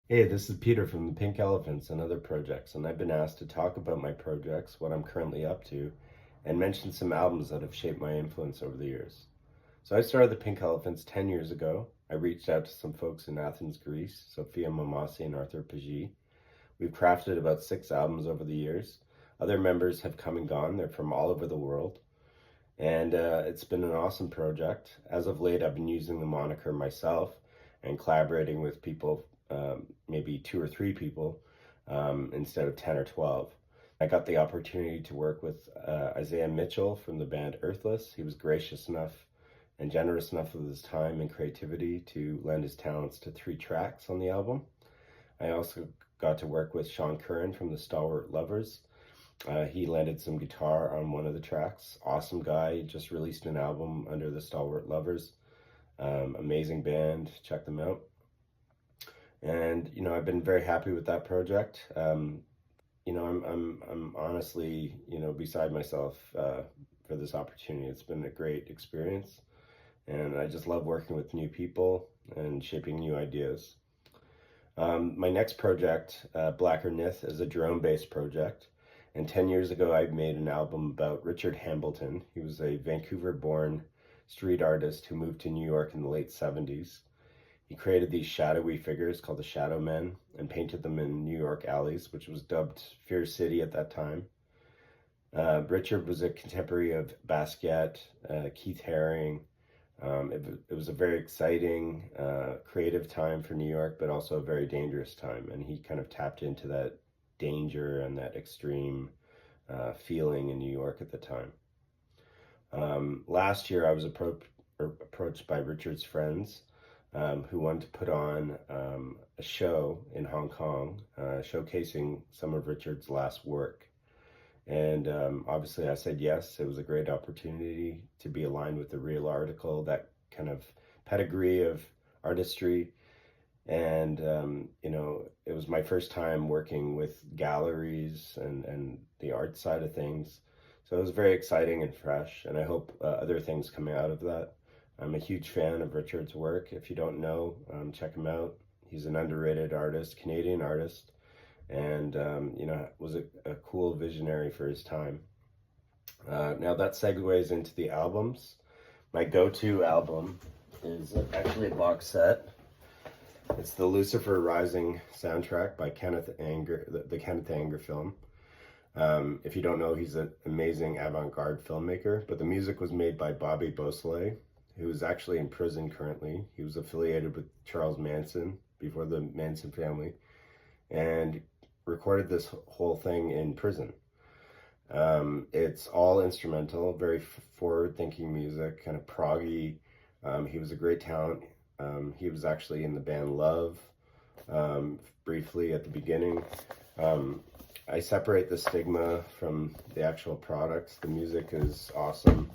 Hey, this is Peter from the Pink Elephants and other projects, and I've been asked to talk about my projects, what I'm currently up to, and mention some albums that have shaped my influence over the years. So I started the Pink Elephants 10 years ago. I reached out to some folks in Athens, Greece, Sophia Momasi and Arthur Pagi. We've crafted about 6 albums over the years. Other members have come and gone. They're from all over the world. And it's been an awesome project. As of late, I've been using the moniker myself and collaborating with people, maybe 2 or 3 people, instead of 10 or 12. I got the opportunity to work with Isaiah Mitchell from the band Earthless. He was gracious enough and generous enough with his time and creativity to lend his talents to 3 tracks on the album. I also got to work with Sean Curran from the Stalwart Lovers. He landed some guitar on one of the tracks. Awesome guy. He just released an album under the Stalwart Lovers. Amazing band. Check them out. And I've been very happy with that project. I'm honestly beside myself for this opportunity. It's been a great experience, and I just love working with new people and shaping new ideas. My next project, Blakkr Nið, is a drone-based project. And 10 years ago, I made an album about Richard Hambleton. He was a Vancouver-born street artist who moved to New York in the late 70s. He created these shadowy figures called the Shadow Men and painted them in New York alleys, which was dubbed Fear City at that time. Richard was a contemporary of Basquiat, Keith Haring. It was a very exciting, creative time for New York, but also a very dangerous time. And he kind of tapped into that danger and that extreme feeling in New York at the time. Last year, I was approached by Richard's friends who wanted to put on a show in Hong Kong, showcasing some of Richard's last work. And obviously I said yes. It was a great opportunity to be aligned with the Real article, that kind of pedigree of artistry. And it was my first time working with galleries and the art side of things. So it was very exciting and fresh, and I hope other things come out of that. I'm a huge fan of Richard's work. If you don't know, check him out. He's an underrated artist, Canadian artist, and was a cool visionary for his time. Now that segues into the albums. My go-to album is actually a box set. It's the Lucifer Rising soundtrack by Kenneth Anger, the Kenneth Anger film. If you don't know, he's an amazing avant-garde filmmaker, but the music was made by Bobby Beausoleil, who is actually in prison currently. He was affiliated with Charles Manson before the Manson family, and recorded this whole thing in prison. It's all instrumental, very forward-thinking music, kind of proggy. He was a great talent. He was actually in the band Love briefly at the beginning. I separate the stigma from the actual products. The music is awesome,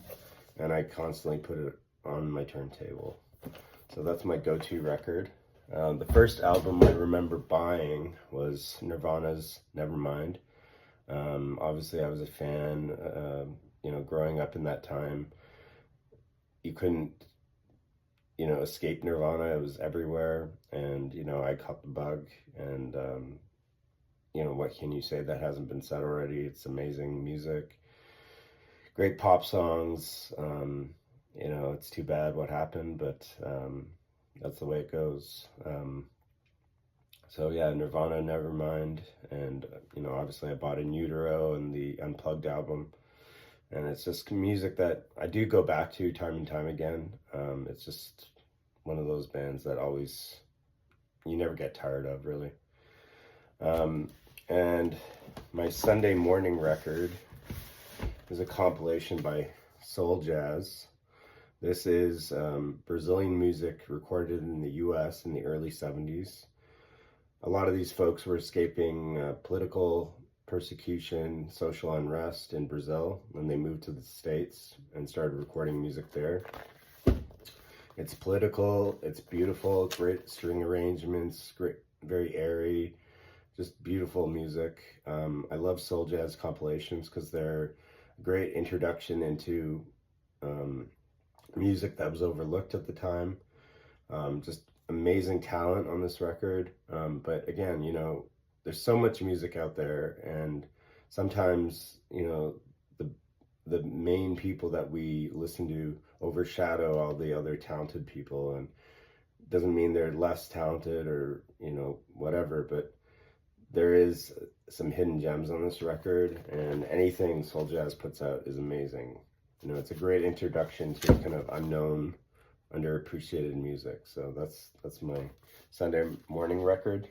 and I constantly put it on my turntable. So that's my go-to record. The first album I remember buying was Nirvana's Nevermind. Obviously, I was a fan. Growing up in that time, you couldn't escape Nirvana. It was everywhere, and I caught the bug. And what can you say that hasn't been said already? It's amazing music, great pop songs. It's too bad what happened, but that's the way it goes. So yeah, Nirvana, Nevermind, and obviously I bought In Utero and the Unplugged album, and it's just music that I do go back to time and time again. It's just one of those bands that you never get tired of, really. And my Sunday morning record is a compilation by Soul Jazz. This is Brazilian music recorded in the US in the early 70s. A lot of these folks were escaping political persecution, social unrest in Brazil, and they moved to the States and started recording music there. It's political, it's beautiful, great string arrangements, great, very airy, just beautiful music. I love soul jazz compilations because they're a great introduction into music that was overlooked at the time. Just amazing talent on this record, but again, you know, there's so much music out there, and sometimes, you know, the main people that we listen to overshadow all the other talented people, and doesn't mean they're less talented or, you know, whatever, but there is some hidden gems on this record, and anything Soul Jazz puts out is amazing. You know, it's a great introduction to kind of unknown, underappreciated music. So that's my Sunday morning record.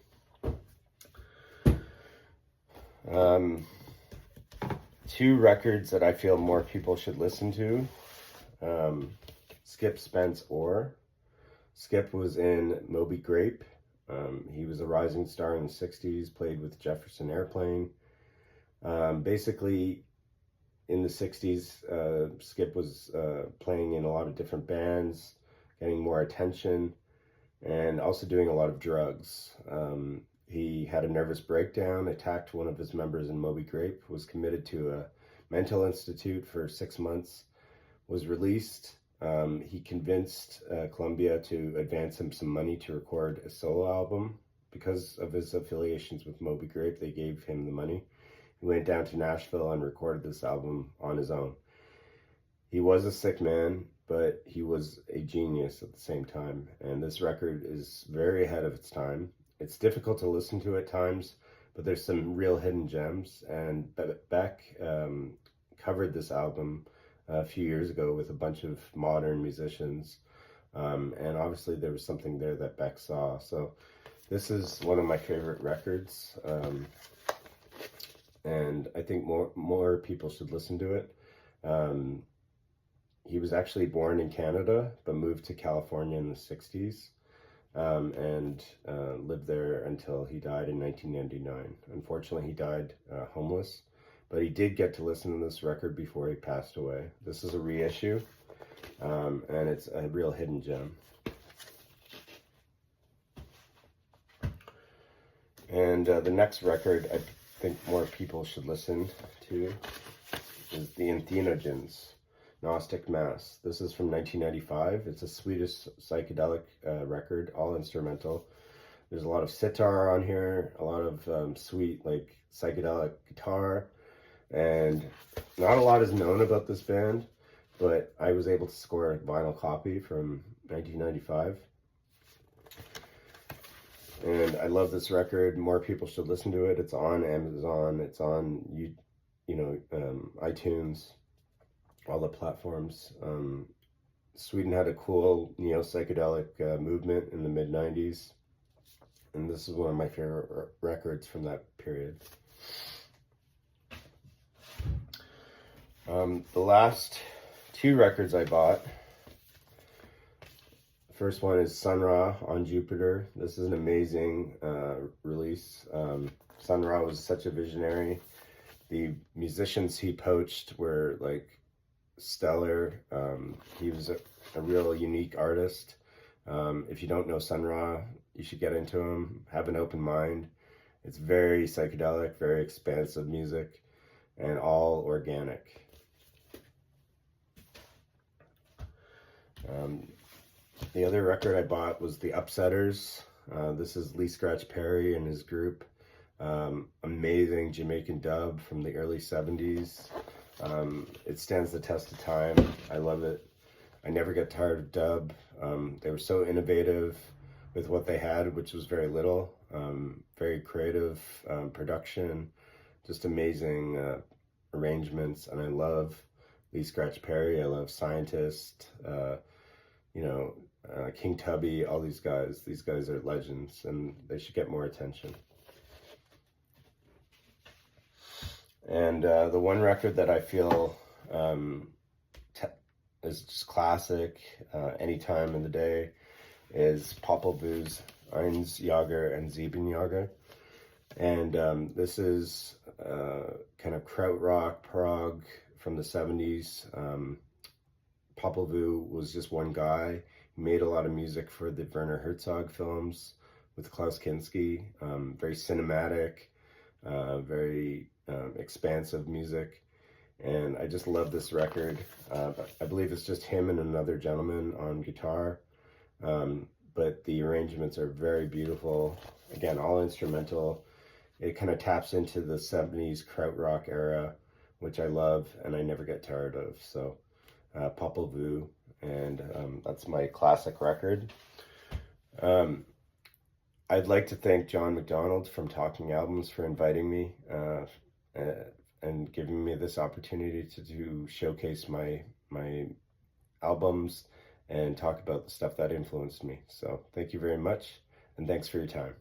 Two records that I feel more people should listen to. Skip Spence Orr. Skip was in Moby Grape. He was a rising star in the 60s, played with Jefferson Airplane. Basically, in the 60s, Skip was playing in a lot of different bands, getting more attention, and also doing a lot of drugs. He had a nervous breakdown, attacked one of his members in Moby Grape, was committed to a mental institute for 6 months, was released. He convinced Columbia to advance him some money to record a solo album. Because of his affiliations with Moby Grape, they gave him the money. He went down to Nashville and recorded this album on his own. He was a sick man, but he was a genius at the same time. And this record is very ahead of its time. It's difficult to listen to at times, but there's some real hidden gems. And Beck covered this album a few years ago with a bunch of modern musicians. And obviously there was something there that Beck saw. So this is one of my favorite records. And I think more people should listen to it. He was actually born in Canada, but moved to California in the 60s, and lived there until he died in 1999. Unfortunately, he died homeless, but he did get to listen to this record before he passed away. This is a reissue, and it's a real hidden gem. And the next record I think more people should listen to is the Entheogens, Gnostic Mass. This is from 1995. It's a Swedish psychedelic record, all instrumental. There's a lot of sitar on here, a lot of sweet, like, psychedelic guitar, and not a lot is known about this band, but I was able to score a vinyl copy from 1995. And I love this record. More people should listen to it. It's on Amazon. It's on iTunes, all the platforms. Sweden had a cool neo-psychedelic movement in the mid-90s. And this is one of my favorite records from that period. The last two records I bought. First one is Sun Ra on Jupiter. This is an amazing release. Sun Ra was such a visionary. The musicians he poached were like stellar. He was a real unique artist. If you don't know Sun Ra, you should get into him. Have an open mind. It's very psychedelic, very expansive music, and all organic. The other record I bought was The Upsetters. This is Lee Scratch Perry and his group. Amazing Jamaican dub from the early 70s. It stands the test of time. I love it. I never get tired of dub. They were so innovative with what they had, which was very little. Very creative production. Just amazing arrangements. And I love Lee Scratch Perry. I love Scientist. King Tubby, all these guys. These guys are legends, and they should get more attention. And the one record that I feel is just classic any time in the day is Popol Vuh's Eins Jager and Sieben Jager. And this is kind of krautrock prog from the 70s. Popol Vuh was just one guy. He made a lot of music for the Werner Herzog films with Klaus Kinski. Very cinematic, very expansive music. And I just love this record. I believe it's just him and another gentleman on guitar. but the arrangements are very beautiful. Again, all instrumental. It kind of taps into the 70s krautrock era, which I love and I never get tired of. So Popol Vuh, and that's my classic record. I'd like to thank John McDonald from Talking Albums for inviting me and giving me this opportunity to showcase my albums and talk about the stuff that influenced me. So thank you very much, and thanks for your time.